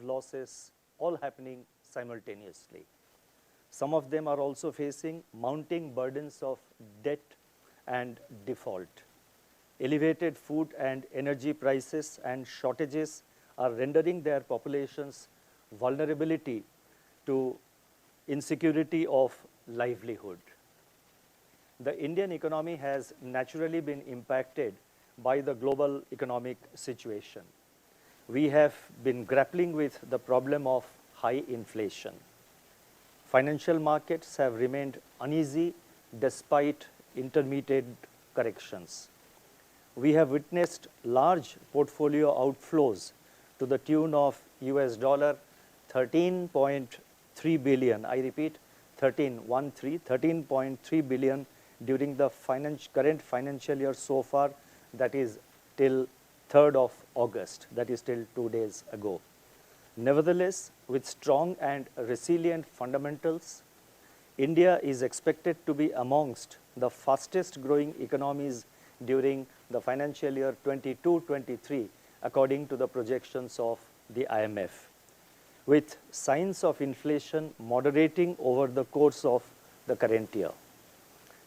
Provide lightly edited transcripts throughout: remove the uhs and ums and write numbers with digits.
losses all happening simultaneously. Some of them are also facing mounting burdens of debt and default. Elevated food and energy prices and shortages are rendering their populations vulnerability to insecurity of livelihood. The Indian economy has naturally been impacted by the global economic situation. We have been grappling with the problem of high inflation. Financial markets have remained uneasy despite intermittent corrections. We have witnessed large portfolio outflows to the tune of US dollar 13.3 billion. I repeat, 13.3 billion during the current financial year so far, that is till 3rd of August, that is till 2 days ago. Nevertheless, with strong and resilient fundamentals, India is expected to be amongst the fastest growing economies during the financial year 22-23, according to the projections of the IMF, with signs of inflation moderating over the course of the current year.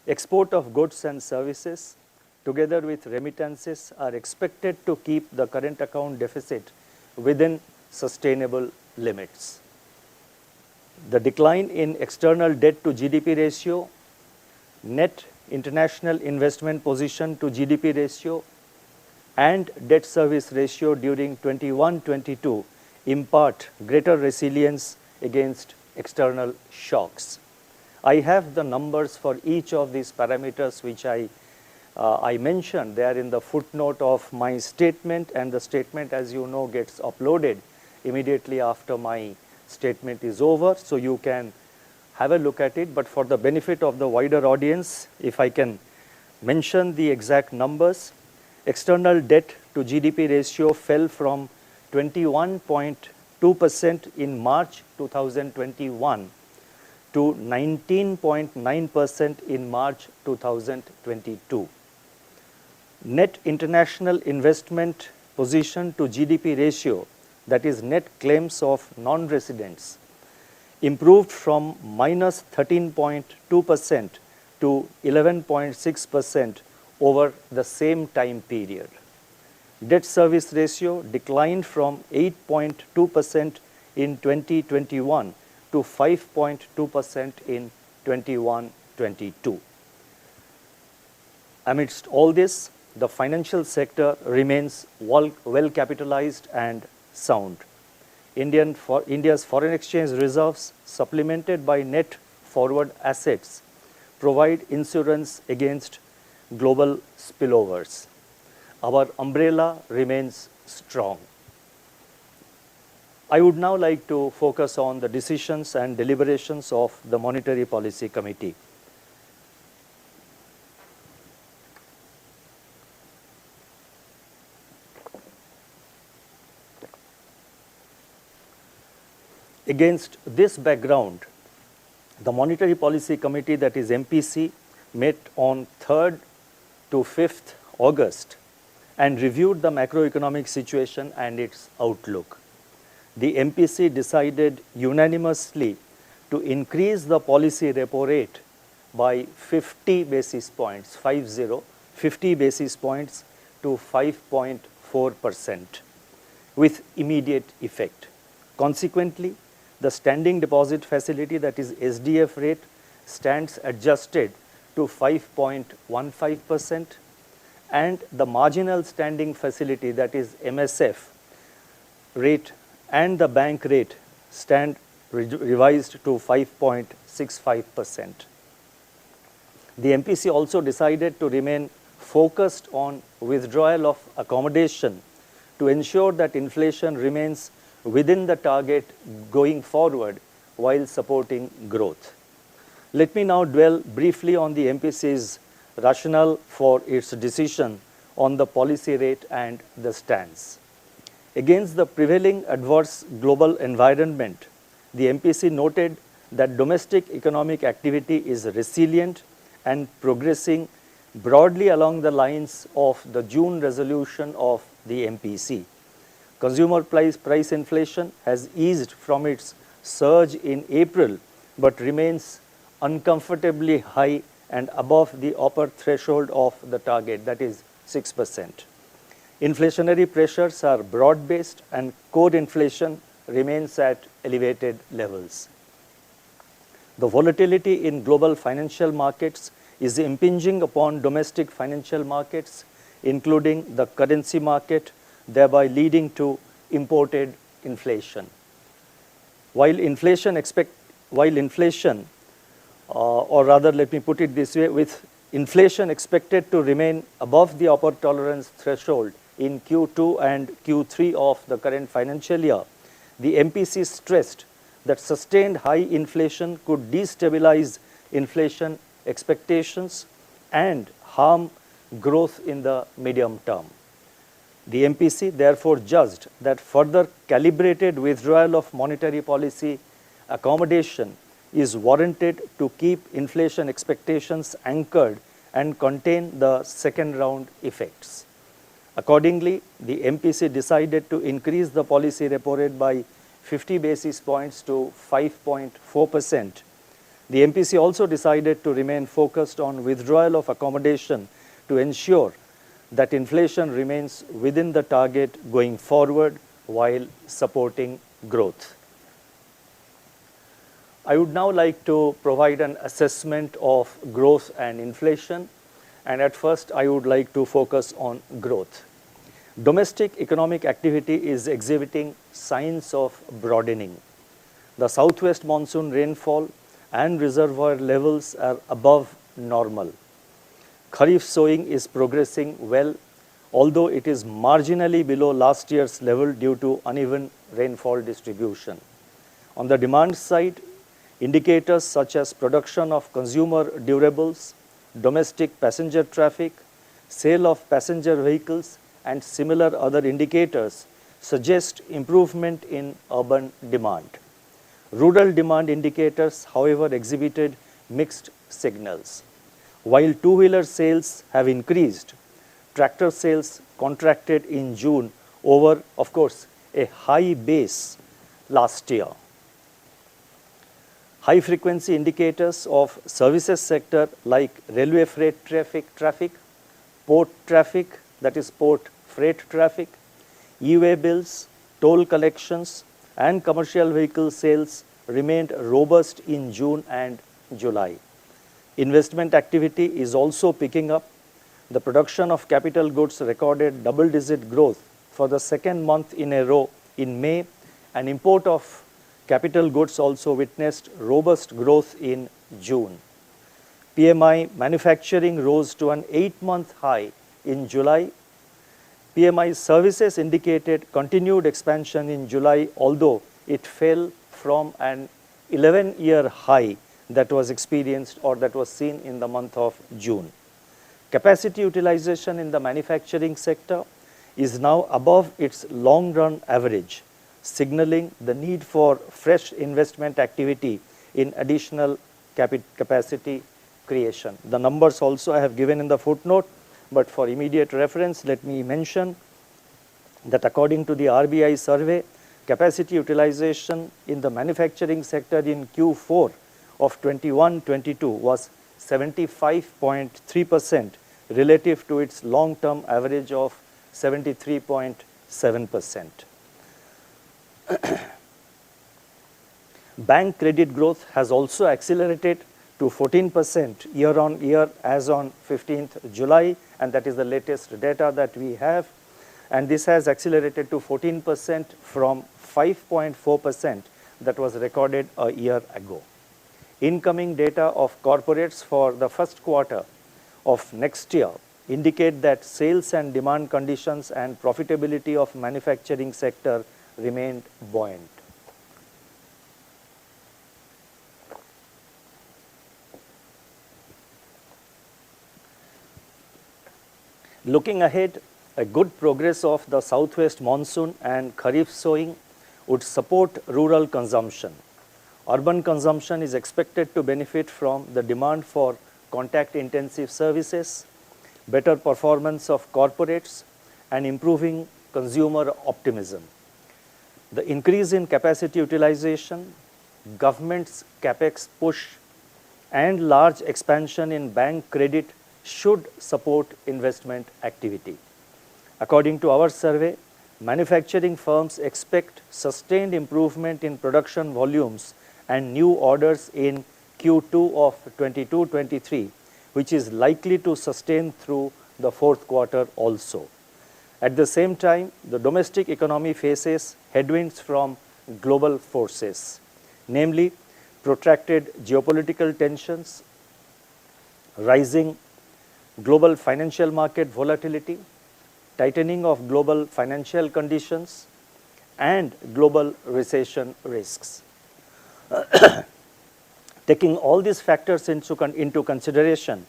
Export of goods and services, together with remittances, are expected to keep the current account deficit within sustainable limits. The decline in external debt to GDP ratio, net international investment position to GDP ratio, and debt service ratio during 21-22 impart greater resilience against external shocks. I have the numbers for each of these parameters which I mentioned. They are in the footnote of my statement, and the statement, as you know, gets uploaded immediately after my statement is over, so you can have a look at it. But for the benefit of the wider audience, if I can mention the exact numbers, external debt to GDP ratio fell from 21.2% in March 2021 to 19.9% in March 2022. Net international investment position to GDP ratio, that is net claims of non-residents, improved from minus 13.2% to 11.6% over the same time period. Debt service ratio declined from 8.2% in 2021 to 5.2% in 21-22. Amidst all this, the financial sector remains well capitalized and sound. India's foreign exchange reserves, supplemented by net forward assets, provide insurance against global spillovers. Our umbrella remains strong. I would now like to focus on the decisions and deliberations of the Monetary Policy Committee. Against this background, the Monetary Policy Committee, that is MPC, met on 3rd to 5th August and reviewed the macroeconomic situation and its outlook. The MPC decided unanimously to increase the policy repo rate by 50 basis points, 50 basis points to 5.4% with immediate effect. Consequently, the standing deposit facility, that is SDF rate, stands adjusted to 5.15%, and the marginal standing facility, that is MSF rate, and the bank rate stand revised to 5.65%. The MPC also decided to remain focused on withdrawal of accommodation to ensure that inflation remains within the target going forward while supporting growth. Let me now dwell briefly on the MPC's rationale for its decision on the policy rate and the stance. Against the prevailing adverse global environment, the MPC noted that domestic economic activity is resilient and progressing broadly along the lines of the June resolution of the MPC. Consumer price inflation has eased from its surge in April, but remains uncomfortably high and above the upper threshold of the target, that is 6%. Inflationary pressures are broad-based and core inflation remains at elevated levels. The volatility in global financial markets is impinging upon domestic financial markets, including the currency market, thereby leading to imported inflation. While inflation, or rather let me put it this way, with inflation expected to remain above the upper tolerance threshold in Q2 and Q3 of the current financial year, the MPC stressed that sustained high inflation could destabilize inflation expectations and harm growth in the medium term. The MPC therefore judged that further calibrated withdrawal of monetary policy accommodation is warranted to keep inflation expectations anchored and contain the second round effects. Accordingly, the MPC decided to increase the policy repo rate by 50 basis points to 5.4%. The MPC also decided to remain focused on withdrawal of accommodation to ensure that inflation remains within the target going forward while supporting growth. I would now like to provide an assessment of growth and inflation, and at first I would like to focus on growth. Domestic economic activity is exhibiting signs of broadening. The southwest monsoon rainfall and reservoir levels are above normal. Kharif sowing is progressing well, although it is marginally below last year's level due to uneven rainfall distribution. On the demand side, indicators such as production of consumer durables, domestic passenger traffic, sale of passenger vehicles, and similar other indicators suggest improvement in urban demand. Rural demand indicators, however, exhibited mixed signals. While two-wheeler sales have increased, tractor sales contracted in June over, of course, a high base last year. High-frequency indicators of services sector like railway freight traffic, port traffic, that is port freight traffic, e-way bills, toll collections, and commercial vehicle sales remained robust in June and July. Investment activity is also picking up. The production of capital goods recorded double-digit growth for the second month in a row in May, and import of capital goods also witnessed robust growth in June. PMI manufacturing rose to an 8-month high in July. PMI services indicated continued expansion in July, although it fell from an 11-year high that was experienced or that was seen in the month of June. Capacity utilization in the manufacturing sector is now above its long-run average, signaling the need for fresh investment activity in additional capacity creation. The numbers also I have given in the footnote, but for immediate reference, let me mention that according to the RBI survey, capacity utilization in the manufacturing sector in Q4 of 21-22 was 75.3% relative to its long-term average of 73.7%. Bank credit growth has also accelerated to 14% year-on-year as on 15th July, and that is the latest data that we have. And this has accelerated to 14% from 5.4% that was recorded a year ago. Incoming data of corporates for the first quarter of next year indicate that sales and demand conditions and profitability of manufacturing sector remained buoyant. Looking ahead, a good progress of the southwest monsoon and Kharif sowing would support rural consumption. Urban consumption is expected to benefit from the demand for contact-intensive services, better performance of corporates, and improving consumer optimism. The increase in capacity utilization, government's capex push, and large expansion in bank credit should support investment activity. According to our survey, manufacturing firms expect sustained improvement in production volumes and new orders in Q2 of 22-23, which is likely to sustain through the fourth quarter also. At the same time, the domestic economy faces headwinds from global forces, namely protracted geopolitical tensions, rising global financial market volatility, tightening of global financial conditions, and global recession risks. Taking all these factors into consideration,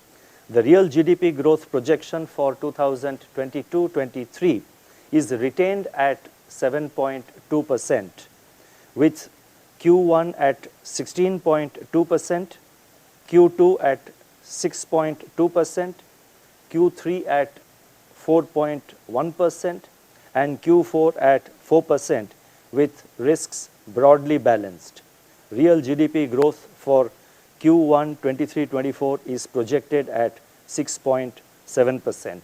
the real GDP growth projection for 2022-23 is retained at 7.2%, with Q1 at 16.2%, Q2 at 6.2%, Q3 at 4.1%, and Q4 at 4%, with risks broadly balanced. Real GDP growth for Q1 23-24 is projected at 6.7%.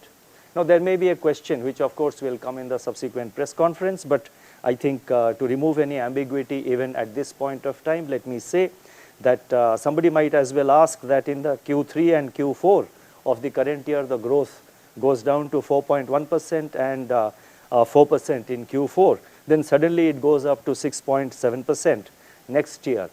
Now, there may be a question which of course will come in the subsequent press conference, but I think to remove any ambiguity even at this point of time, let me say that somebody might as well ask that in the Q3 and Q4 of the current year, the growth goes down to 4.1% and 4% in Q4, then suddenly it goes up to 6.7% next year.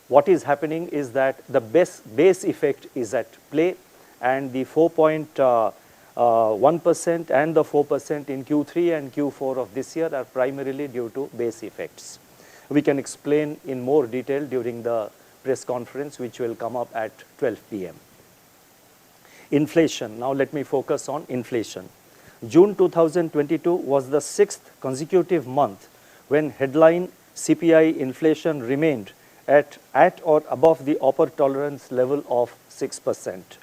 What is happening is that the base effect is at play, and the 4.1% and the 4% in Q3 and Q4 of this year are primarily due to base effects. We can explain in more detail during the press conference, which will come up at 12 p.m. Inflation. Now let me focus on inflation. June 2022 was the 6th consecutive month when headline CPI inflation remained at or above the upper tolerance level of 6%.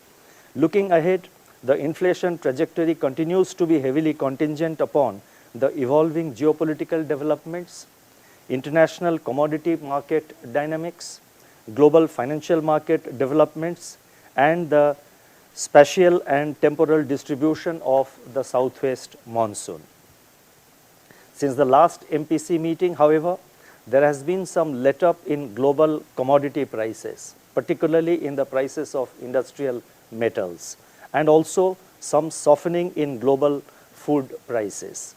Looking ahead, the inflation trajectory continues to be heavily contingent upon the evolving geopolitical developments, international commodity market dynamics, global financial market developments, and the spatial and temporal distribution of the southwest monsoon. Since the last MPC meeting, however, there has been some let-up in global commodity prices, particularly in the prices of industrial metals, and also some softening in global food prices.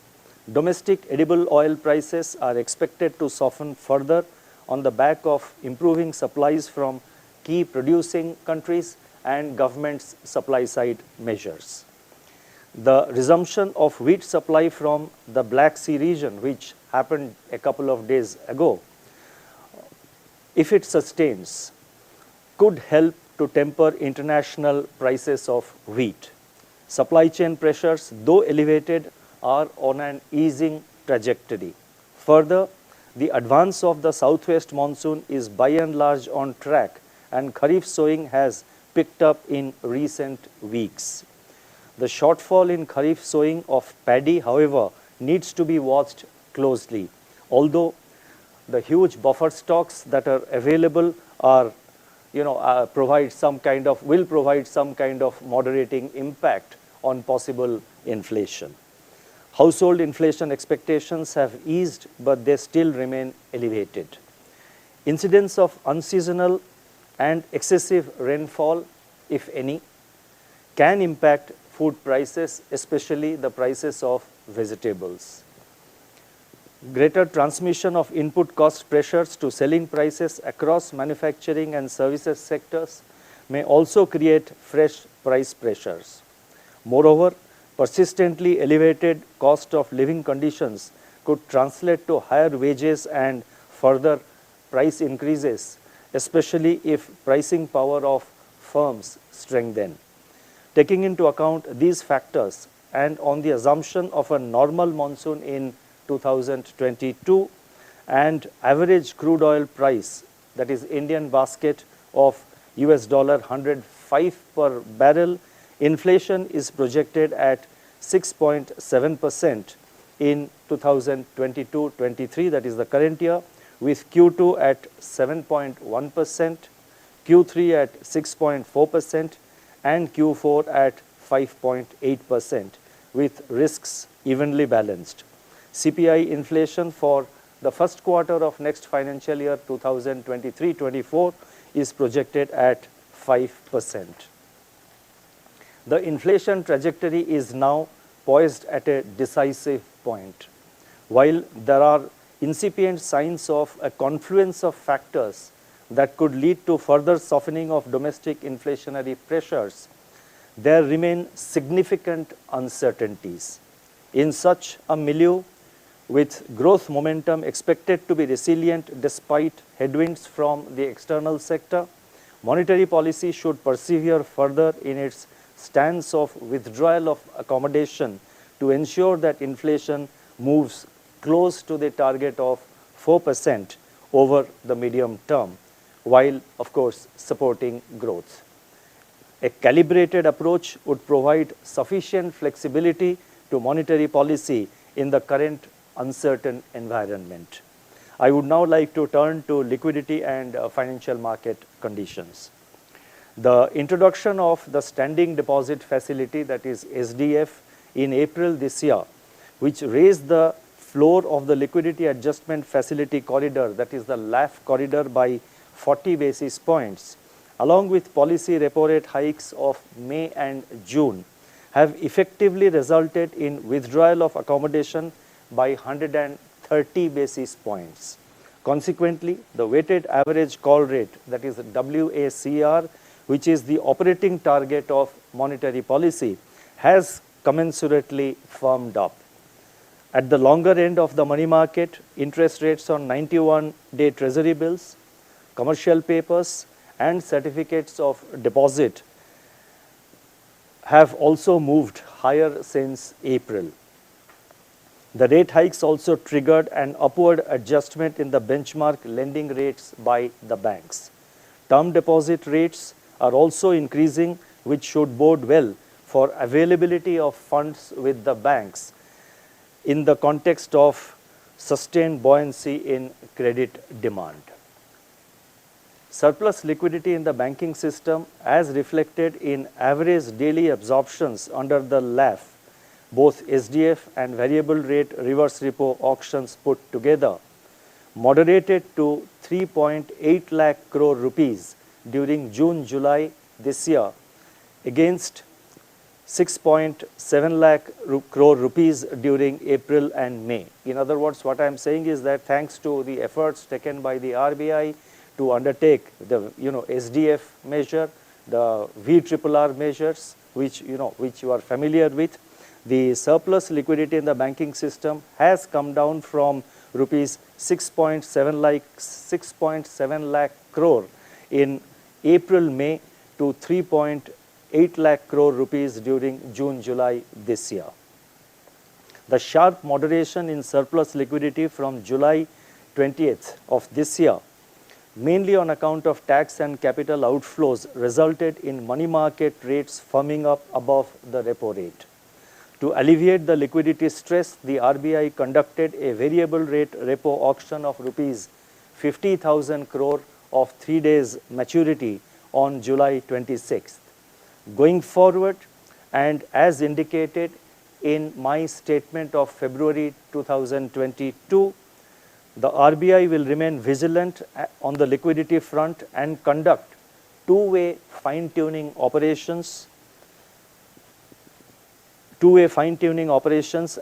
Domestic edible oil prices are expected to soften further on the back of improving supplies from key producing countries and government's supply-side measures. The resumption of wheat supply from the Black Sea region, which happened a couple of days ago, if it sustains, could help to temper international prices of wheat. Supply chain pressures, though elevated, are on an easing trajectory. Further, the advance of the southwest monsoon is by and large on track, and Kharif sowing has picked up in recent weeks. The shortfall in Kharif sowing of paddy, however, needs to be watched closely, although the huge buffer stocks that are available are, will provide some kind of moderating impact on possible inflation. Household inflation expectations have eased, but they still remain elevated. Incidence of unseasonal and excessive rainfall, if any, can impact food prices, especially the prices of vegetables. Greater transmission of input cost pressures to selling prices across manufacturing and services sectors may also create fresh price pressures. Moreover, persistently elevated cost of living conditions could translate to higher wages and further price increases, especially if pricing power of firms strengthen. Taking into account these factors and on the assumption of a normal monsoon in 2022 and average crude oil price, that is Indian basket, of $105 per barrel, inflation is projected at 6.7% in 2022-23, that is the current year, with Q2 at 7.1%, Q3 at 6.4%, and Q4 at 5.8%, with risks evenly balanced. CPI inflation for the first quarter of next financial year 2023-24 is projected at 5%. The inflation trajectory is now poised at a decisive point. While there are incipient signs of a confluence of factors that could lead to further softening of domestic inflationary pressures, there remain significant uncertainties. In such a milieu, with growth momentum expected to be resilient despite headwinds from the external sector, monetary policy should persevere further in its stance of withdrawal of accommodation to ensure that inflation moves close to the target of 4% over the medium term, while, of course, supporting growth. A calibrated approach would provide sufficient flexibility to monetary policy in the current uncertain environment. I would now like to turn to liquidity and financial market conditions. The introduction of the standing deposit facility, that is SDF, in April this year, which raised the floor of the liquidity adjustment facility corridor, that is the LAF corridor, by 40 basis points, along with policy repo rate hikes of May and June, have effectively resulted in withdrawal of accommodation by 130 basis points. Consequently, the weighted average call rate, that is WACR, which is the operating target of monetary policy, has commensurately firmed up. At the longer end of the money market, interest rates on 91-day treasury bills, commercial papers, and certificates of deposit have also moved higher since April. The rate hikes also triggered an upward adjustment in the benchmark lending rates by the banks. Term deposit rates are also increasing, which should bode well for availability of funds with the banks in the context of sustained buoyancy in credit demand. Surplus liquidity in the banking system, as reflected in average daily absorptions under the LAF, both SDF and variable rate reverse repo auctions put together, moderated to 3.8 lakh crore rupees during June-July this year, against 6.7 lakh crore rupees during April and May. In other words, what I am saying is that thanks to the efforts taken by the RBI to undertake the SDF measure, the VRRR measures, which you are familiar with, the surplus liquidity in the banking system has come down from rupees 6.7 lakh crore in April-May to 3.8 lakh crore rupees during June-July this year. The sharp moderation in surplus liquidity from July 20th of this year, mainly on account of tax and capital outflows, resulted in money market rates firming up above the repo rate. To alleviate the liquidity stress, the RBI conducted a variable rate repo auction of rupees 50,000 crore of 3 days maturity on July 26th. Going forward, and as indicated in my statement of February 2022, the RBI will remain vigilant on the liquidity front and conduct two-way fine-tuning operations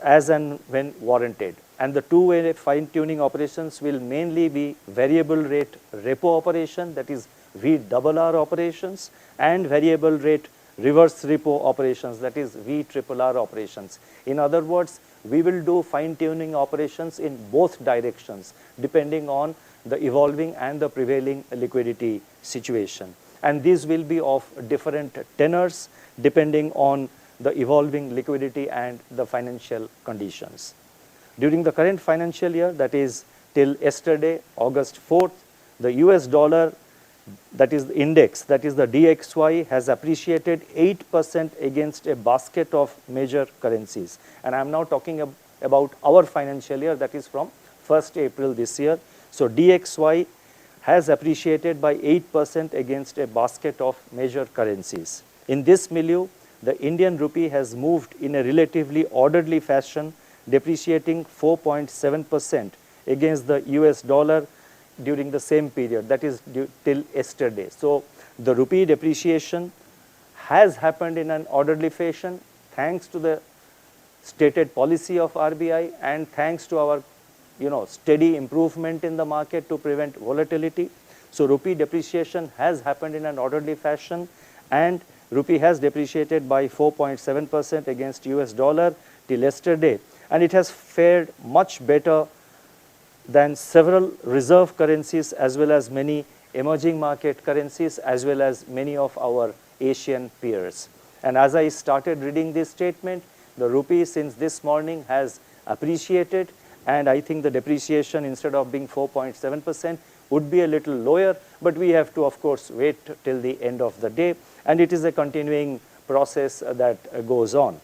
as and when warranted. And the two-way fine-tuning operations will mainly be variable rate repo operation, that is VRRR operations, and variable rate reverse repo operations, that is VRRR operations. In other words, we will do fine-tuning operations in both directions, depending on the evolving and the prevailing liquidity situation. And these will be of different tenors, depending on the evolving liquidity and the financial conditions. During the current financial year, that is till yesterday, August 4th, the US dollar, that is the index, that is the DXY, has appreciated 8% against a basket of major currencies. And I am now talking about our financial year, that is from 1st April this year. So DXY has appreciated by 8% against a basket of major currencies. In this milieu, the Indian rupee has moved in a relatively orderly fashion, depreciating 4.7% against the US dollar during the same period, that is till yesterday. So the rupee depreciation has happened in an orderly fashion thanks to the stated policy of RBI and thanks to our steady improvement in the market to prevent volatility. So rupee depreciation has happened in an orderly fashion, and rupee has depreciated by 4.7% against US dollar till yesterday, and it has fared much better than several reserve currencies as well as many emerging market currencies as well as many of our Asian peers. And as I started reading this statement, the rupee since this morning has appreciated, and I think the depreciation instead of being 4.7% would be a little lower, but we have to of course wait till the end of the day, and it is a continuing process that goes on.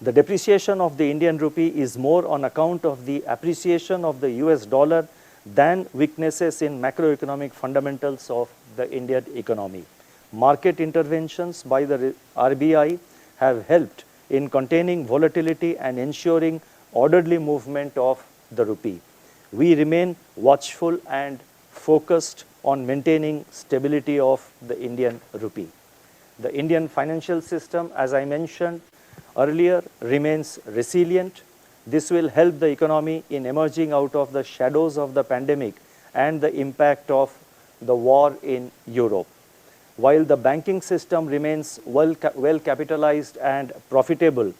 The depreciation of the Indian rupee is more on account of the appreciation of the US dollar than weaknesses in macroeconomic fundamentals of the Indian economy. Market interventions by the RBI have helped in containing volatility and ensuring orderly movement of the rupee. We remain watchful and focused on maintaining stability of the Indian rupee. The Indian financial system, as I mentioned earlier, remains resilient. This will help the economy in emerging out of the shadows of the pandemic and the impact of the war in Europe. While the banking system remains well capitalized and profitable,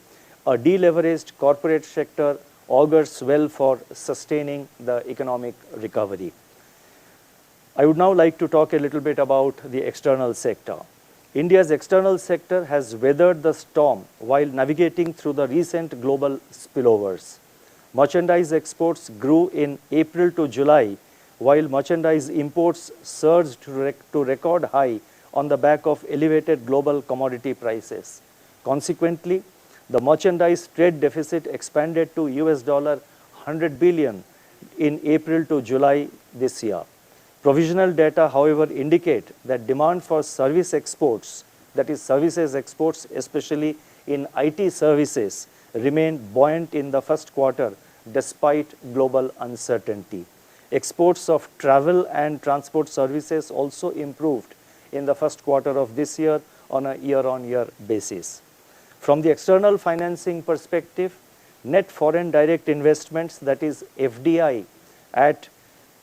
a deleveraged corporate sector augurs well for sustaining the economic recovery. I would now like to talk a little bit about the external sector. India's external sector has weathered the storm while navigating through the recent global spillovers. Merchandise exports grew in April to July, while merchandise imports surged to record high on the back of elevated global commodity prices. Consequently, the merchandise trade deficit expanded to US $100 billion in April to July this year. Provisional data, however, indicate that demand for service exports, that is services exports, especially in IT services, remained buoyant in the first quarter despite global uncertainty. Exports of travel and transport services also improved in the first quarter of this year on a year-on-year basis. From the external financing perspective, net foreign direct investments, that is FDI, at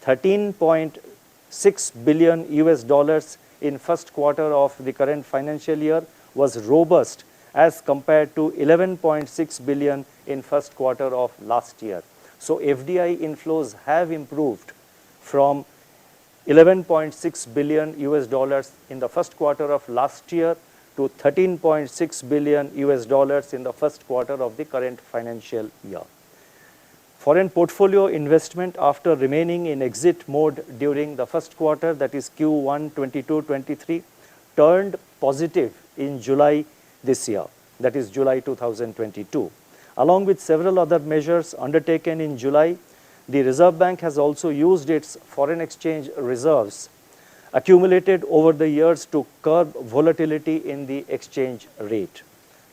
13.6 billion US dollars in first quarter of the current financial year was robust as compared to 11.6 billion in first quarter of last year. So FDI inflows have improved from 11.6 billion US dollars in the first quarter of last year to 13.6 billion US dollars in the first quarter of the current financial year. Foreign portfolio investment, after remaining in exit mode during the first quarter, that is Q1 22-23, turned positive in July this year, that is July 2022. Along with several other measures undertaken in July, the Reserve Bank has also used its foreign exchange reserves accumulated over the years to curb volatility in the exchange rate.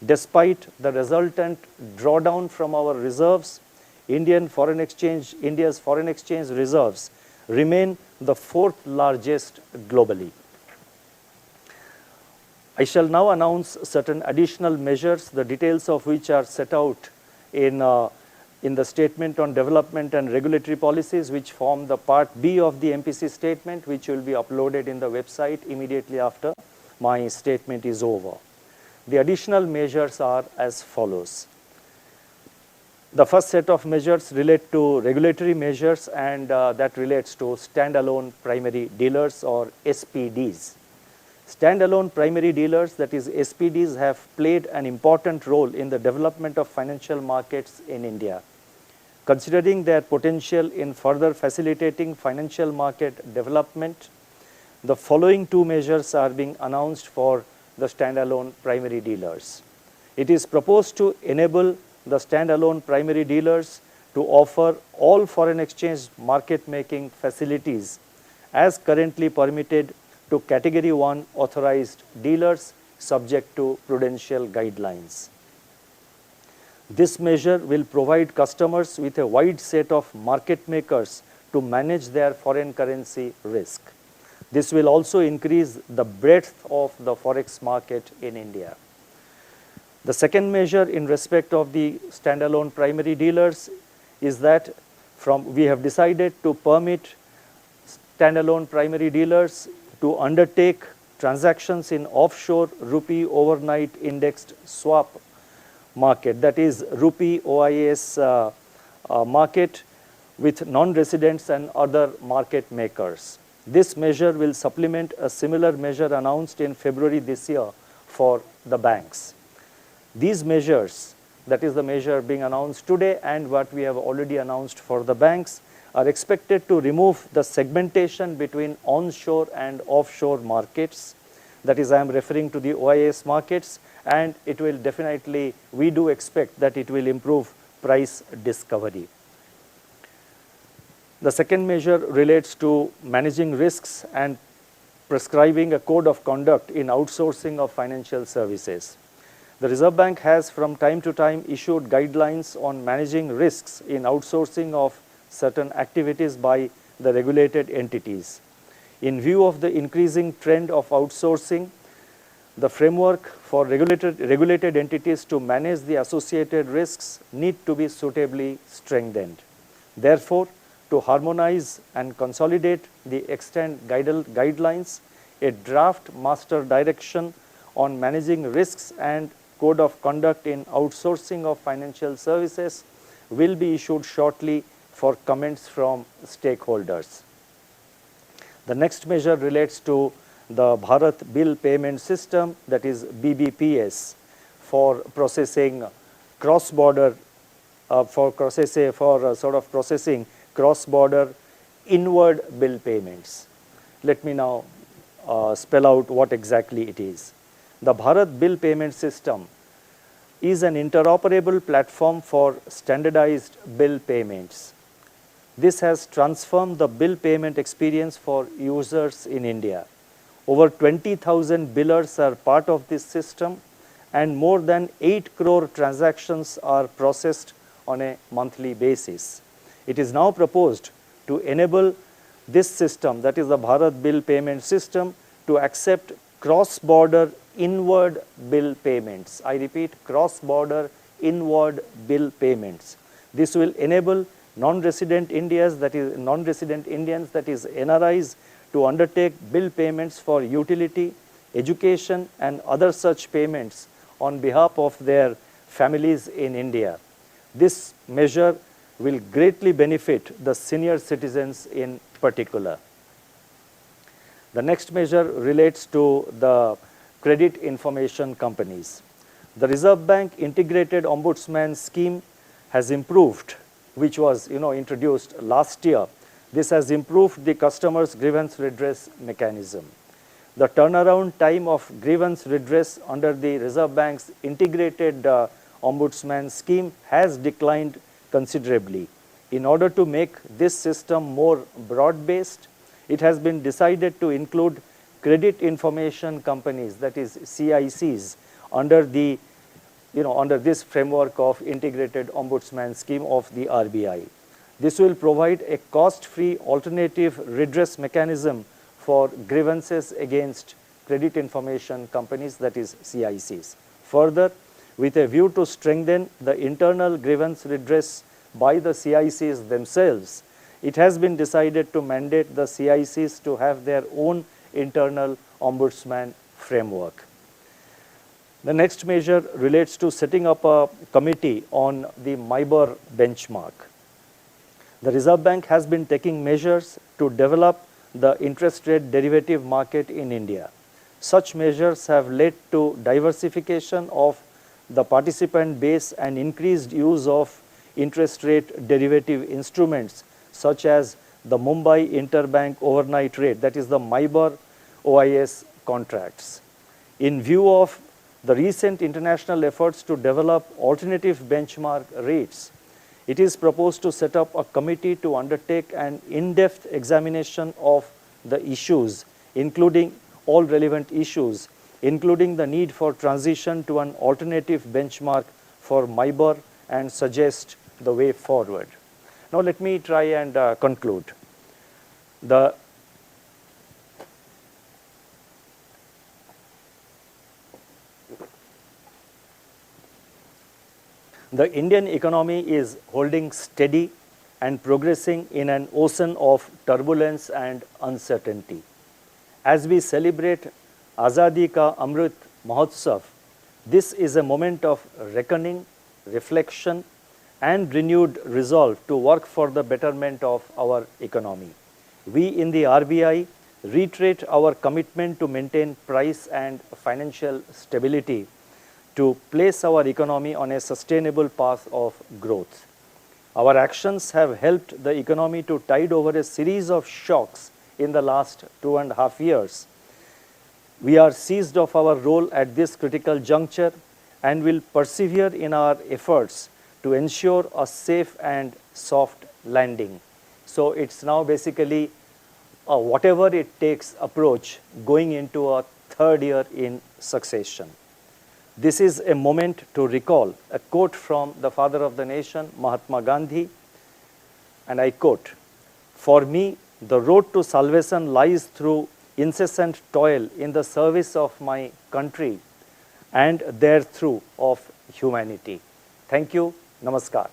Despite the resultant drawdown from our reserves, India's foreign exchange reserves remain the fourth largest globally. I shall now announce certain additional measures, the details of which are set out in the statement on development and regulatory policies, which form the part B of the MPC statement, which will be uploaded in the website immediately after my statement is over. The additional measures are as follows. The first set of measures relate to regulatory measures, and that relates to standalone primary dealers or SPDs. Standalone primary dealers, that is SPDs, have played an important role in the development of financial markets in India. Considering their potential in further facilitating financial market development, the following two measures are being announced for the standalone primary dealers. It is proposed to enable the standalone primary dealers to offer all foreign exchange market making facilities as currently permitted to Category 1 authorized dealers subject to prudential guidelines. This measure will provide customers with a wide set of market makers to manage their foreign currency risk. This will also increase the breadth of the forex market in India. The second measure in respect of the standalone primary dealers is that we have decided to permit standalone primary dealers to undertake transactions in offshore rupee overnight indexed swap market, that is rupee OIS market, with non-residents and other market makers. This measure will supplement a similar measure announced in February this year for the banks. These measures, that is the measure being announced today and what we have already announced for the banks, are expected to remove the segmentation between onshore and offshore markets. That is, I am referring to the OIS markets, and it will definitely, we do expect that it will improve price discovery. The second measure relates to managing risks and prescribing a code of conduct in outsourcing of financial services. The Reserve Bank has from time to time issued guidelines on managing risks in outsourcing of certain activities by the regulated entities. In view of the increasing trend of outsourcing, the framework for regulated entities to manage the associated risks need to be suitably strengthened. Therefore, to harmonize and consolidate the extant guidelines, a draft master direction on managing risks and code of conduct in outsourcing of financial services will be issued shortly for comments from stakeholders. The next measure relates to the Bharat Bill Payment System, that is BBPS, for processing cross-border, processing cross-border inward bill payments. Let me now spell out what exactly it is. The Bharat Bill Payment System is an interoperable platform for standardized bill payments. This has transformed the bill payment experience for users in India. Over 20,000 billers are part of this system, and more than 8 crore transactions are processed on a monthly basis. It is now proposed to enable this system, that is the Bharat Bill Payment System, to accept cross-border inward bill payments. I repeat, cross-border inward bill payments. This will enable non-resident Indians, that is NRIs, to undertake bill payments for utility, education and other such payments on behalf of their families in India. This measure will greatly benefit the senior citizens in particular. The next measure relates to the credit information companies. The Reserve Bank Integrated Ombudsman Scheme has improved, which was introduced last year. This has improved the customer's grievance redress mechanism. The turnaround time of grievance redress under the Reserve Bank's Integrated Ombudsman Scheme has declined considerably. In order to make this system more broad-based, it has been decided to include credit information companies, that is CICs, under this framework of Integrated Ombudsman Scheme of the RBI. This will provide a cost-free alternative redress mechanism for grievances against credit information companies, that is CICs. Further, with a view to strengthen the internal grievance redress by the CICs themselves, it has been decided to mandate the CICs to have their own internal ombudsman framework. The next measure relates to setting up a committee on the MIBOR benchmark. The Reserve Bank has been taking measures to develop the interest rate derivative market in India. Such measures have led to diversification of the participant base and increased use of interest rate derivative instruments such as the Mumbai Interbank Overnight Rate, that is the MIBOR OIS contracts. In view of the recent international efforts to develop alternative benchmark rates, it is proposed to set up a committee to undertake an in-depth examination of the issues, including all relevant issues, including the need for transition to an alternative benchmark for MIBOR, and suggest the way forward. Now let me try and conclude. The Indian economy is holding steady and progressing in an ocean of turbulence and uncertainty. As we celebrate Azadi Ka Amrit Mahotsav, this is a moment of reckoning, reflection, and renewed resolve to work for the betterment of our economy. We in the RBI reiterate our commitment to maintain price and financial stability, to place our economy on a sustainable path of growth. Our actions have helped the economy to tide over a series of shocks in the last 2.5 years. We are seized of our role at this critical juncture and will persevere in our efforts to ensure a safe and soft landing. So it's now basically a whatever it takes approach going into a third year in succession. This is a moment to recall a quote from the father of the nation, Mahatma Gandhi, and I quote, "For me, the road to salvation lies through incessant toil in the service of my country and therethrough of humanity." Thank you. Namaskar.